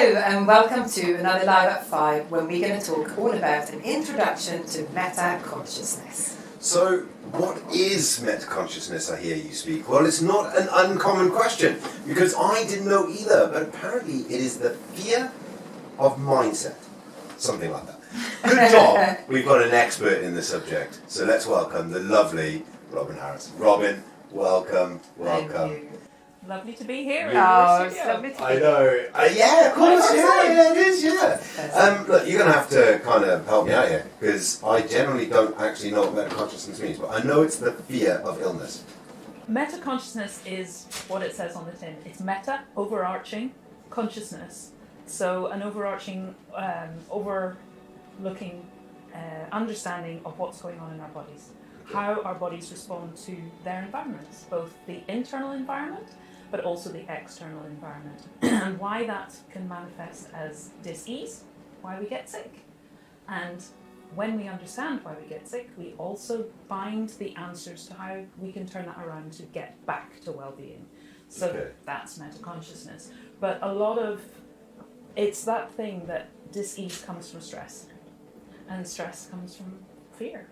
and welcome to another Live at 5 when we're going to talk all about an introduction to meta-consciousness. So, what is meta-consciousness, I hear you speak? Well, it's not an uncommon question, because I didn't know either, but apparently it is the fear of mindset. Something like that. Good job, we've got an expert in the subject. So let's welcome the lovely Robyn Harris. Robyn, welcome. Thank you. Lovely to be here. Oh, it's lovely to be I know. Yeah, of course. Yeah, it is. Yeah. Look, you're going to have to kind of help me out here because I generally don't actually know what meta-consciousness means, but I know it's the fear of illness. Meta-consciousness is what it says on the tin. It's meta, overarching, consciousness. So an overarching, overlooking understanding of what's going on in our bodies, how our bodies respond to their environments, both the internal environment but also the external environment, and why that can manifest as dis-ease, why we get sick. And when we understand why we get sick, we also find the answers to how we can turn that around to get back to well-being. So that's meta-consciousness. But a lot of it's that thing that dis-ease comes from stress, and stress comes from fear.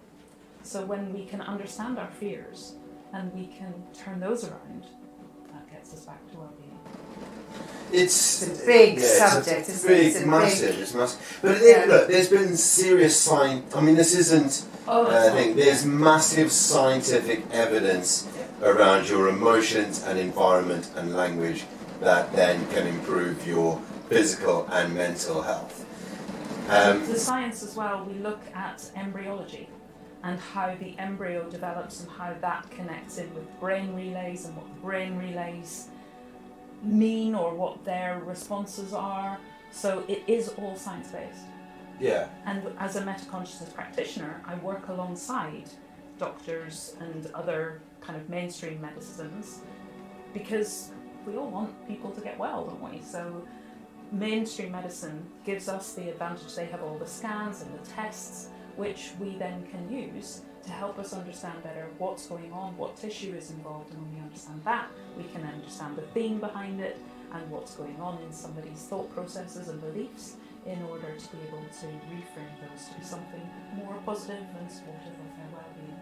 So when we can understand our fears and we can turn those around, that gets us back to well-being. It's a big subject. It's massive. It's massive. But look, there's been serious science. I mean, this isn't a thing. There's massive scientific evidence around your emotions and environment and language that then can improve your physical and mental health. The science as well, we look at embryology and how the embryo develops and how that connects in with brain relays and what brain relays mean or what their responses are. So it is all science-based. Yeah. And as a meta-consciousness practitioner, I work alongside doctors and other kind of mainstream medicines because we all want people to get well, don't we? So mainstream medicine gives us the advantage. They have all the scans and the tests, which we then can use to help us understand better what's going on, what tissue is involved, and when we understand that, we can understand the theme behind it and what's going on in somebody's thought processes and beliefs in order to be able to reframe those to be something more positive and supportive of their well-being.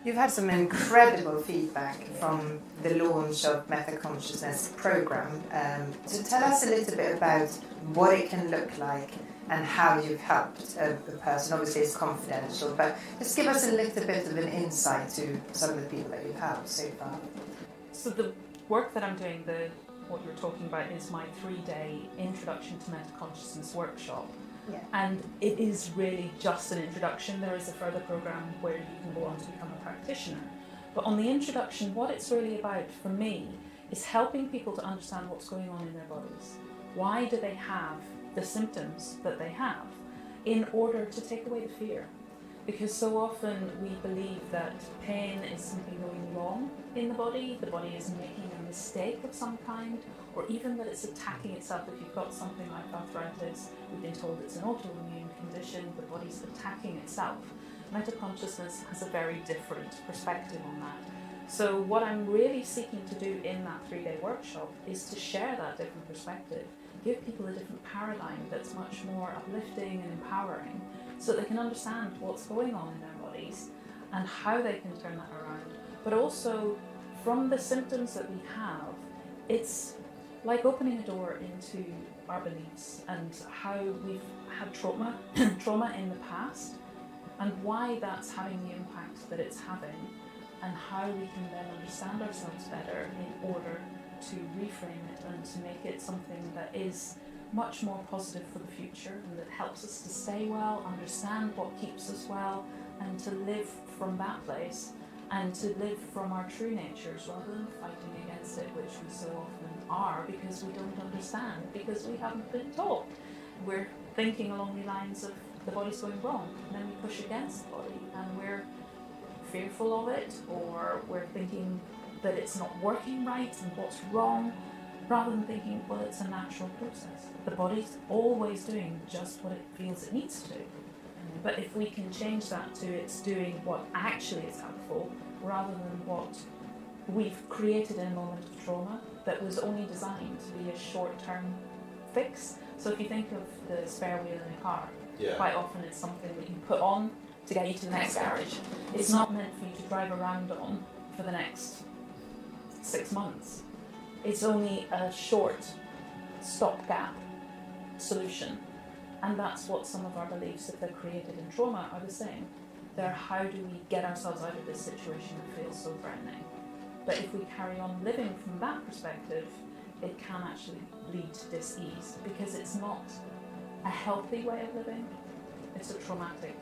You've had some incredible feedback from the launch of Meta-Consciousness program. So tell us a little bit about what it can look like and how you've helped a person. Obviously it's confidential, but just give us a little bit of an insight to some of the people that you've helped so far. So the work that I'm doing, what you're talking about, is my 3-day Introduction to Meta-Consciousness workshop. Yeah. And it is really just an introduction. There is a further program where you can go on to become a practitioner. But on the introduction, what it's really about for me is helping people to understand what's going on in their bodies. Why do they have the symptoms that they have in order to take away the fear? Because so often we believe that pain is simply going wrong in the body is making a mistake of some kind, or even that it's attacking itself. If you've got something like arthritis, we've been told it's an autoimmune condition, the body's attacking itself. Meta-consciousness has a very different perspective on that. So what I'm really seeking to do in that 3-day workshop is to share that different perspective, give people a different paradigm that's much more uplifting and empowering, so that they can understand what's going on in their bodies and how they can turn that around. But also, from the symptoms that we have, it's like opening a door into our beliefs and how we've had trauma in the past and why that's having the impact that it's having, and how we can then understand ourselves better in order to reframe it and to make it something that is much more positive for the future and that helps us to stay well, understand what keeps us well, and to live from that place and to live from our true natures rather than fighting against it, which we so often are because we don't understand, because we haven't been taught. We're thinking along the lines of the body's going wrong, and then we push against the body and we're fearful of it, or we're thinking that it's not working right and what's wrong, rather than thinking, well, it's a natural process. The body's always doing just what it feels it needs to do. But if we can change that to it's doing what actually is helpful, rather than what we've created in a moment of trauma that was only designed to be a short-term fix. So if you think of the spare wheel in a car, Yeah. quite often it's something that you put on to get you to the next garage. It's not meant for you to drive around on for the next 6 months. It's only a short stopgap solution. And that's what some of our beliefs, if they're created in trauma, are the same. They're how do we get ourselves out of this situation that feels so threatening. But if we carry on living from that perspective, it can actually lead to dis-ease, because it's not a healthy way of living, it's a traumatic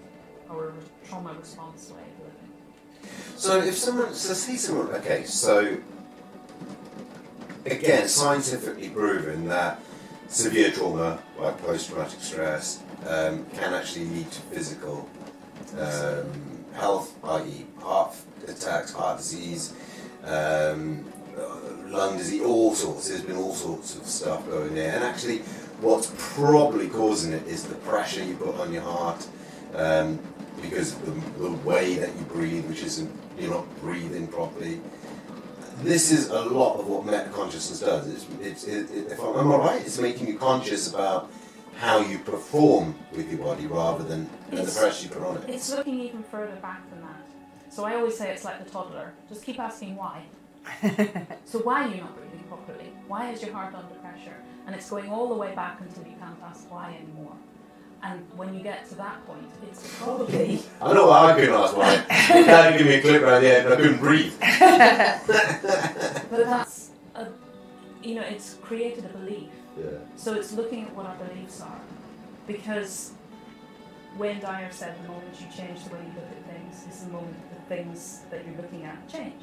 or a trauma response way of living. So if someone, okay, so again, scientifically proven that severe trauma, like post-traumatic stress, can actually lead to physical health, i.e. heart attacks, heart disease, lung disease, all sorts. There's been all sorts of stuff going there. And actually, what's probably causing it is the pressure you put on your heart, because of the way that you breathe, which isn't, you're not breathing properly. This is a lot of what metaconsciousness does. If I'm right, it's making you conscious about how you perform with your body rather than the pressure you put on it. It's looking even further back than that. So I always say it's like the toddler. Just keep asking why. So why are you not breathing properly? Why is your heart under pressure? And it's going all the way back until you can't ask why anymore. And when you get to that point, it's probably... I know why I couldn't ask why. My dad gave me a clip around the head and I couldn't breathe. But that's, it's created a belief. Yeah. So it's looking at what our beliefs are. Because Wayne Dyer said the moment you change the way you look at things is the moment the things that you're looking at change.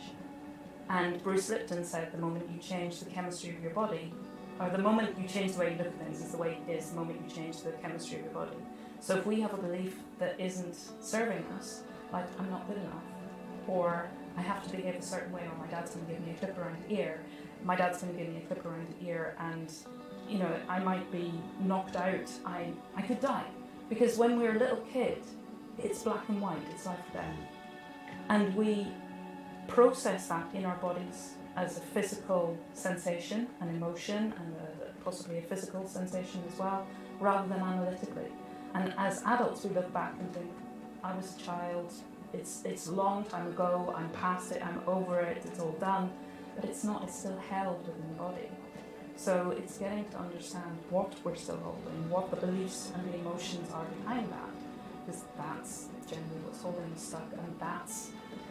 And Bruce Lipton said the moment you change the chemistry of your body, or the moment you change the way you look at things is the moment you change the chemistry of your body. So if we have a belief that isn't serving us, like I'm not good enough, or I have to behave a certain way, or my dad's going to give me a clip around the ear, and I might be knocked out, I could die. Because when we're a little kid, it's black and white, it's life or death. And we process that in our bodies as a physical sensation, an emotion, and possibly a physical sensation as well, rather than analytically. And as adults, we look back and think, I was a child, it's a long time ago, I'm past it, I'm over it, it's all done. But it's not, it's still held within the body. So it's getting to understand what we're still holding, what the beliefs and the emotions are behind that, because that's generally what's holding us stuck, and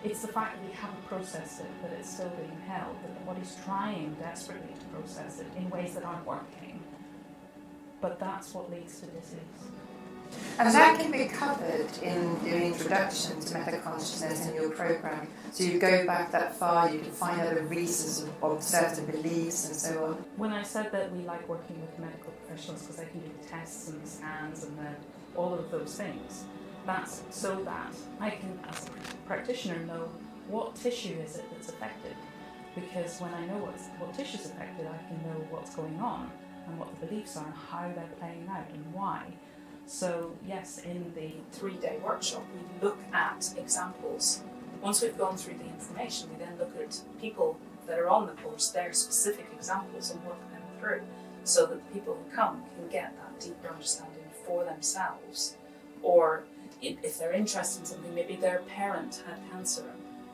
it's the fact that we haven't processed it, that it's still being held, that the body's trying desperately to process it in ways that aren't working. But that's what leads to disease. And that can be covered in your introduction to metaconsciousness in your program. So you go back that far, you can find out the reasons of certain beliefs and so on. When I said that we like working with medical professionals because they can do the tests and the scans and all of those things, that's so that I can, as a practitioner, know what tissue is it that's affected. Because when I know what tissue is affected, I can know what's going on and what the beliefs are and how they're playing out and why. So yes, in the 3-day workshop, we look at examples. Once we've gone through the information, we then look at people that are on the course, their specific examples, and work them through, so that the people who come can get that deeper understanding for themselves. Or if they're interested in something, maybe their parent had cancer,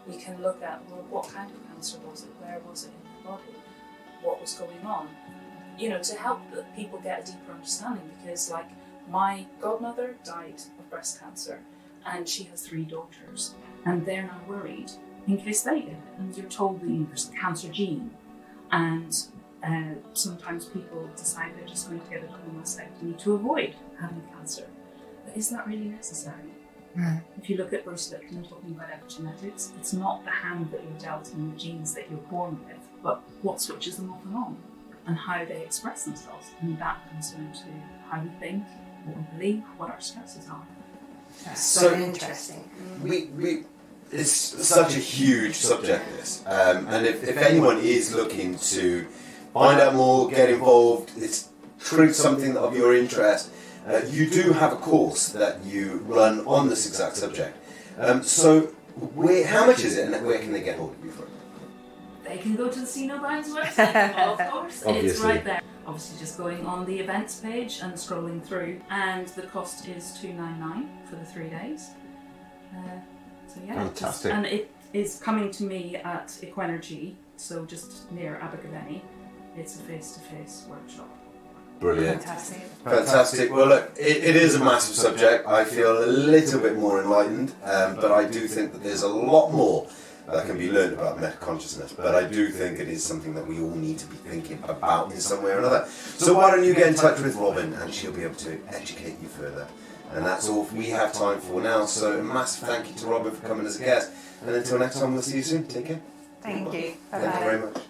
we can look at, well, what kind of cancer was it? Where was it in the body? What was going on? To help people get a deeper understanding, because like my godmother died of breast cancer and she has 3 daughters, and they're now worried in case they get it, and you're told that there's a cancer gene, and sometimes people decide they're just going to get a double mastectomy to avoid having cancer. But is that really necessary? Mm. If you look at Bruce Lipton talking about epigenetics, it's not the hand that you're dealt and the genes that you're born with, but what switches them off and on, and how they express themselves. And that comes down to how we think, what we believe, what our stresses are. That's so interesting. It's such a huge subject, this. And if anyone is looking to find out more, get involved, it's something of your interest, you do have a course that you run on this exact subject. So how much is it, and where can they get hold of you from? They can go to the See No Bounds website, of course. Obviously. It's right there. obviously just going on the events page and scrolling through, and the cost is $299 for the 3 days. So yeah, Fantastic. and it is coming to me at Equenergy, so just near Abergavenny. It's a face-to-face workshop. Brilliant. Fantastic. Well, look, it is a massive subject. I feel a little bit more enlightened, but I do think that there's a lot more that can be learned about metaconsciousness. But I do think it is something that we all need to be thinking about in some way or another. So why don't you get in touch with Robyn, and she'll be able to educate you further. And that's all we have time for now. So a massive thank you to Robyn for coming as a guest. And until next time, we'll see you soon. Take care. Thank you. Bye-bye. Thank you very much.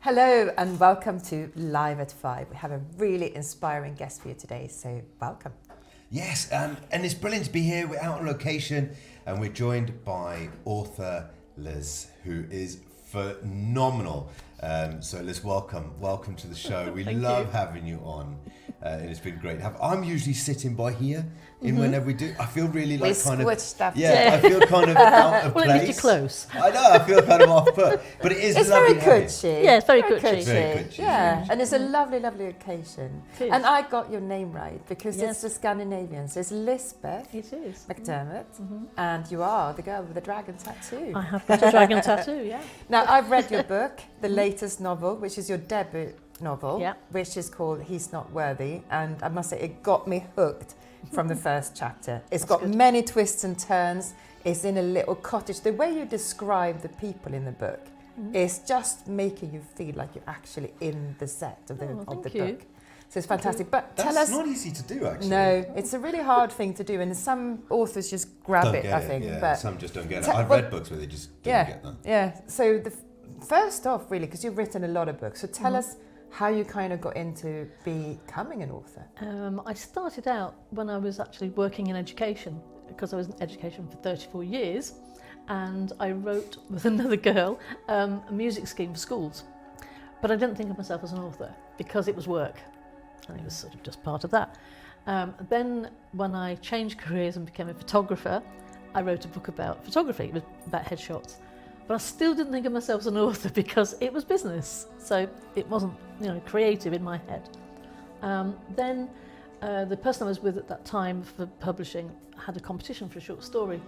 Hello and welcome to Live at 5. We have a really inspiring guest for you today, so welcome. Yes, and it's brilliant to be here. We're out on location and we're joined by author Liz, who is phenomenal. So Liz, welcome to the show. We love having you on, and it's been great. I'm usually sitting by here whenever we do. I feel really like kind of I feel kind of out of place. Well, you're close. I know. I feel kind of off put, but it is. It's lovely very cushy. Yeah, it's very cushy. Very cushy. Yeah, and it's a lovely, lovely occasion. It is. And I got your name right because Yes. it's the Scandinavian. So it's Lisbeth It is. McDermott, and you are the girl with the dragon tattoo. I have got a dragon tattoo, yeah. Now, I've read your book, the latest novel, which is your debut novel, Yeah. which is called He's Not Worthy. And I must say, it got me hooked from the first chapter. It's That's got good. many twists and turns. It's in a little cottage. The way you describe the people in the book is just making you feel like you're actually in the set of the, Oh, of the thank you. book. So it's fantastic. But That's tell us... not easy to do, actually. No, it's a really hard thing to do, and some authors just grab Don't it, get I it, think. yeah. But Some just don't get it. Te- I've well, read books where they just don't yeah, get that. yeah. So first off, really, because you've written a lot of books, so tell us how you kind of got into becoming an author. I started out when I was actually working in education, because I was in education for 34 years, and I wrote with another girl a music scheme for schools. But I didn't think of myself as an author because it was work, and it was sort of just part of that. Then when I changed careers and became a photographer, I wrote a book about photography. It was about headshots. But I still didn't think of myself as an author because it was business. So it wasn't, creative in my head. Then the person I was with at that time for publishing had a competition for a short story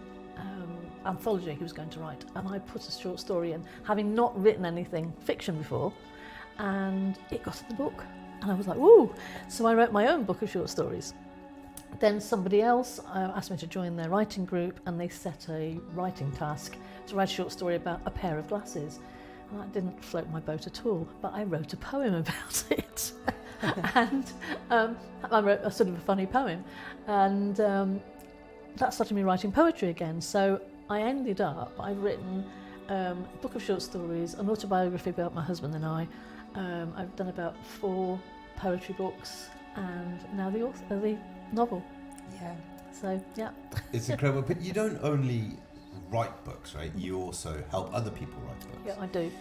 anthology he was going to write. And I put a short story in, having not written anything fiction before, and it got in the book. And I was like, woo! So I wrote my own book of short stories. Then somebody else asked me to join their writing group, and they set a writing task to write a short story about a pair of glasses. And that didn't float my boat at all, but I wrote a poem about it. And I wrote a sort of a funny poem. And that started me writing poetry again. So I ended up, I've written a book of short stories, an autobiography about my husband and I. I've done about 4 poetry books, and now the novel. Yeah. So, yeah. It's incredible. But you don't only write books, right? You also help other people write books. Yeah, I do.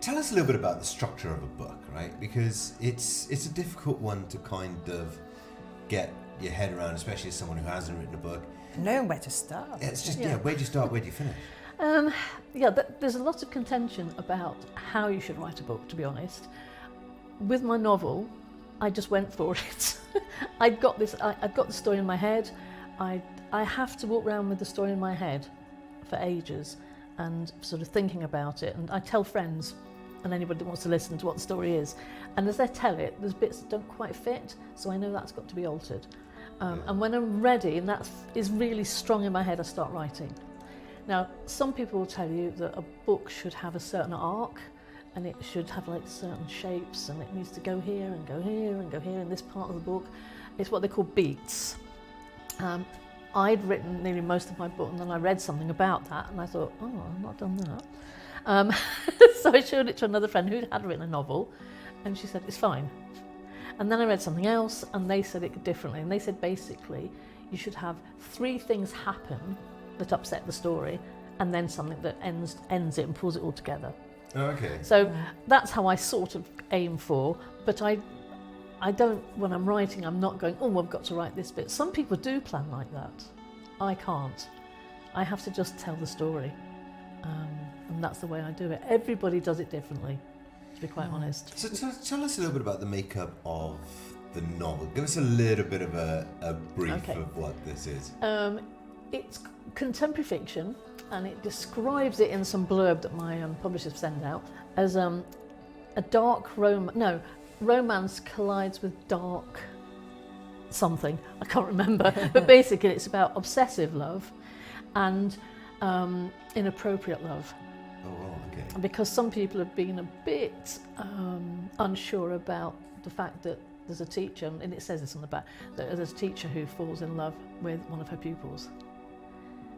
Tell us a little bit about the structure of a book, right? Because it's a difficult one to kind of get your head around, especially as someone who hasn't written a book. Knowing where to start. It's just, where do you start, where do you finish? There's a lot of contention about how you should write a book, to be honest. With my novel, I just went for it. I've got the story in my head. I have to walk around with the story in my head for ages and sort of thinking about it. And I tell friends and anybody that wants to listen to what the story is. And as they tell it, there's bits that don't quite fit, so I know that's got to be altered. And when I'm ready, and that is really strong in my head, I start writing. Now, some people will tell you that a book should have a certain arc, and it should have like certain shapes, and it needs to go here and go here and go here in this part of the book. It's what they call beats. I'd written nearly most of my book, and then I read something about that, and I thought, oh, I've not done that. So I showed it to another friend who had written a novel, and she said, it's fine. And then I read something else, and they said it differently, and they said basically, you should have 3 things happen that upset the story, and then something that ends it and pulls it all together. Okay. So that's how I sort of aim for, but I don't, when I'm writing, I'm not going, oh, I've got to write this bit. Some people do plan like that. I can't. I have to just tell the story. And that's the way I do it. Everybody does it differently, to be quite honest. So tell us a little bit about the makeup of the novel. Give us a little bit of a brief of what this is. It's contemporary fiction, and it describes it in some blurb that my publishers send out as a dark romance collides with dark something. I can't remember. But basically it's about obsessive love and inappropriate love. Oh, wow, okay. Because some people have been a bit unsure about the fact that there's a teacher, and it says this on the back, that there's a teacher who falls in love with one of her pupils.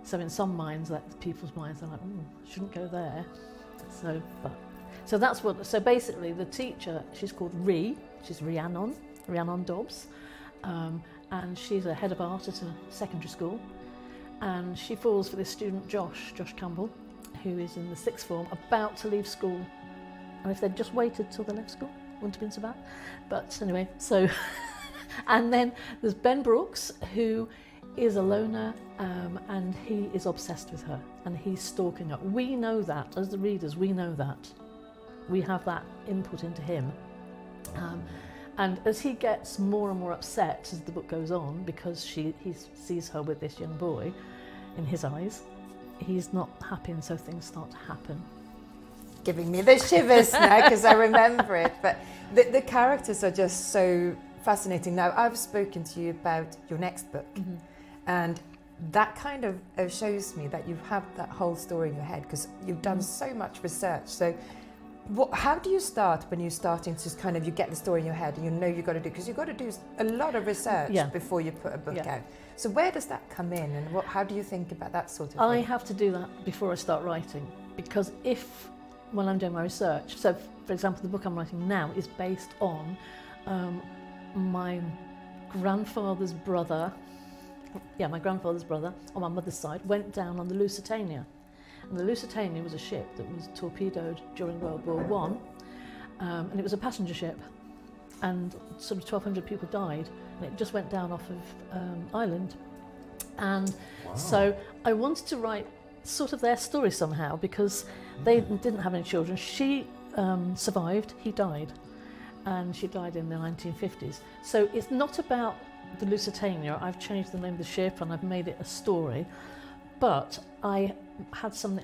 So in some minds, like people's minds, they're like, shouldn't go there. So that's what. So basically, the teacher, she's called she's Rhiannon Dobbs, and she's a head of art at a secondary school, and she falls for this student Josh Campbell, who is in the 6th form, about to leave school. And if they'd just waited till they left school, wouldn't have been so bad. But anyway, so and then there's Ben Brooks, who is a loner, and he is obsessed with her, and he's stalking her. We know that, as the readers, we know that. We have that input into him. And as he gets more and more upset as the book goes on, because he sees her with this young boy, in his eyes, he's not happy, and so things start to happen. Giving me the shivers now because I remember it. But the characters are just so fascinating. Now, I've spoken to you about your next book, and that kind of shows me that you have that whole story in your head because you've done so much research. So how do you start when you're starting to kind of, you get the story in your head and you know you've got to do, because you've got to do a lot of research before you put a book out. So where does that come in, and how do you think about that sort of thing? I have to do that before I start writing, because when I'm doing my research, so for example, the book I'm writing now is based on my grandfather's brother. My grandfather's brother on my mother's side went down on the Lusitania. And the Lusitania was a ship that was torpedoed during World War I, and it was a passenger ship, and sort of 1,200 people died, and it just went down off of Ireland. And so I wanted to write sort of their story somehow, because they didn't have any children. She survived, he died, and she died in the 1950s. So it's not about the Lusitania. I've changed the name of the ship and I've made it a story, but I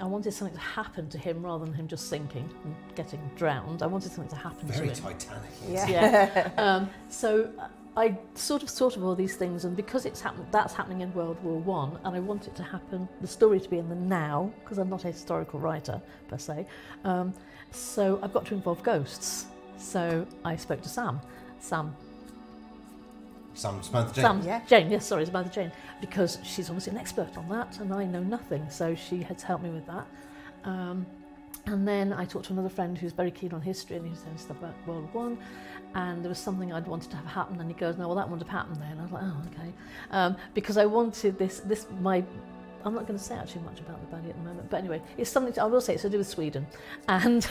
wanted something to happen to him rather than him just sinking and getting drowned. I wanted something to happen to him. Very Titanic. Yeah. So I sort of thought of all these things, and because that's happening in World War I, and I want it to happen, the story to be in the now, because I'm not a historical writer per se. So I've got to involve ghosts. So I spoke to Samantha Jane. Jane, Samantha Jane, because she's obviously an expert on that and I know nothing, so she had to help me with that. And then I talked to another friend who's very keen on history, and he was saying stuff about World War I, and there was something I'd wanted to have happen, and he goes, no, well, that wouldn't have happened then. I was like, oh, okay. Because I wanted I'm not going to say actually much about the baddie at the moment, but anyway, it's something I will say, it's to do with Sweden. And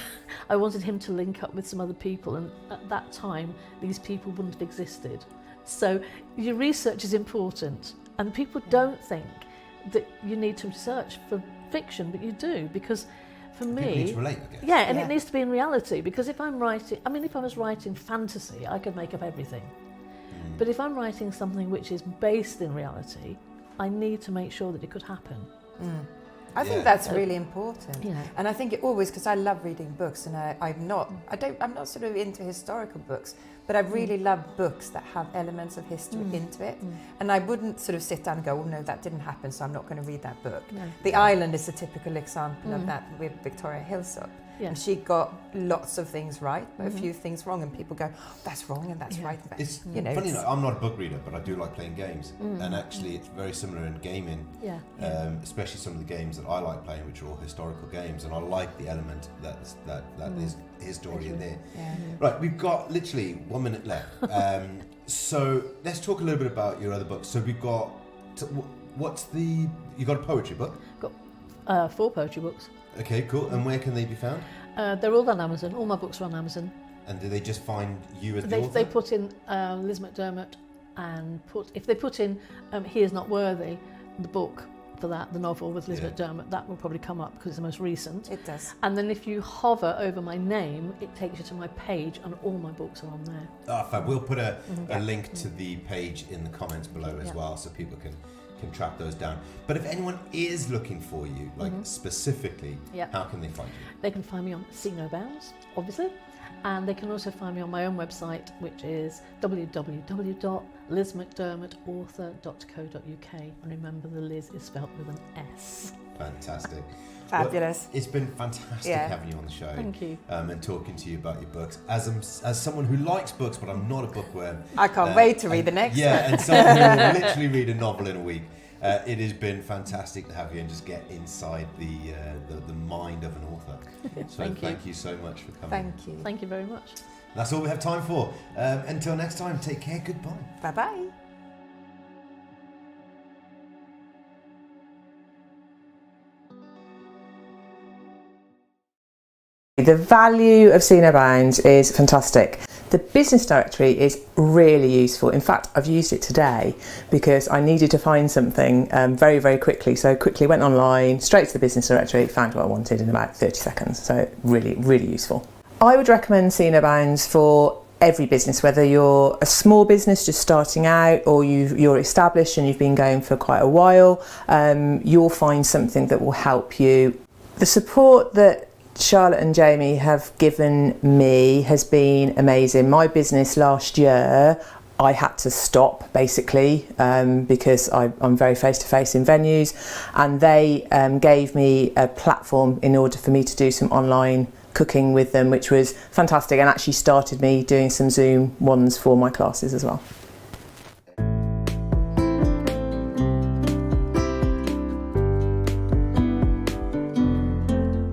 I wanted him to link up with some other people, and at that time, these people wouldn't have existed. So your research is important, and people don't think that you need to research for fiction, but you do, because for me... People need to relate, I guess. Yeah, and it needs to be in reality, because if I was writing fantasy, I could make up everything. But if I'm writing something which is based in reality, I need to make sure that it could happen. I think that's really important. Yeah. And I think it always, because I love reading books, and I'm not sort of into historical books, but I really love books that have elements of history into it. And I wouldn't sort of sit down and go, oh no, that didn't happen, so I'm not going to read that book. No. The Island is a typical example of that with Victoria Hillsop. Yeah. And she got lots of things right, but a few things wrong, and people go, oh, that's wrong and that's right. It's funny enough, I'm not a book reader, but I do like playing games, and actually it's very similar in gaming, especially some of the games that I like playing, which are all historical games, and I like the element that is history in there. Yeah. Right, we've got literally 1 minute left, so let's talk a little bit about your other books. So we've got what's the... You got a poetry book? Got 4 poetry books. Okay, cool. And where can they be found? They're all on Amazon. All my books are on Amazon. And do they just find you as the author? They put in Liz McDermott, and if they put in He Is Not Worthy, the book for that, the novel with Liz McDermott, that will probably come up because it's the most recent. It does. And then if you hover over my name, it takes you to my page, and all my books are on there. Fab. We'll put a link to the page in the comments below as well, so people can track those down. But if anyone is looking for you, like specifically, how can they find you? They can find me on See No Bounds, obviously, and they can also find me on my own website, which is www.lizmcdermottauthor.co.uk. And remember, the Liz is spelt with an S. Fantastic. Fabulous. Well, it's been fantastic having you on the show. Thank you. And talking to you about your books. As someone who likes books, but I'm not a bookworm. I can't wait to read the next one. Yeah, and someone who will literally read a novel in a week. It has been fantastic to have you and just get inside the mind of an author. So thank you so much for coming. Thank you. Thank you very much. That's all we have time for. Until next time, take care. Goodbye. Bye-bye. The value of See No Bounds is fantastic. The business directory is really useful. In fact, I've used it today because I needed to find something very, very quickly. So quickly went online, straight to the business directory, found what I wanted in about 30 seconds. So really, really useful. I would recommend See No Bounds for every business, whether you're a small business just starting out or you're established and you've been going for quite a while. You'll find something that will help you. The support that Charlotte and Jamie have given me has been amazing. My business last year, I had to stop basically because I'm very face-to-face in venues, and they gave me a platform in order for me to do some online cooking with them, which was fantastic, and actually started me doing some Zoom ones for my classes as well.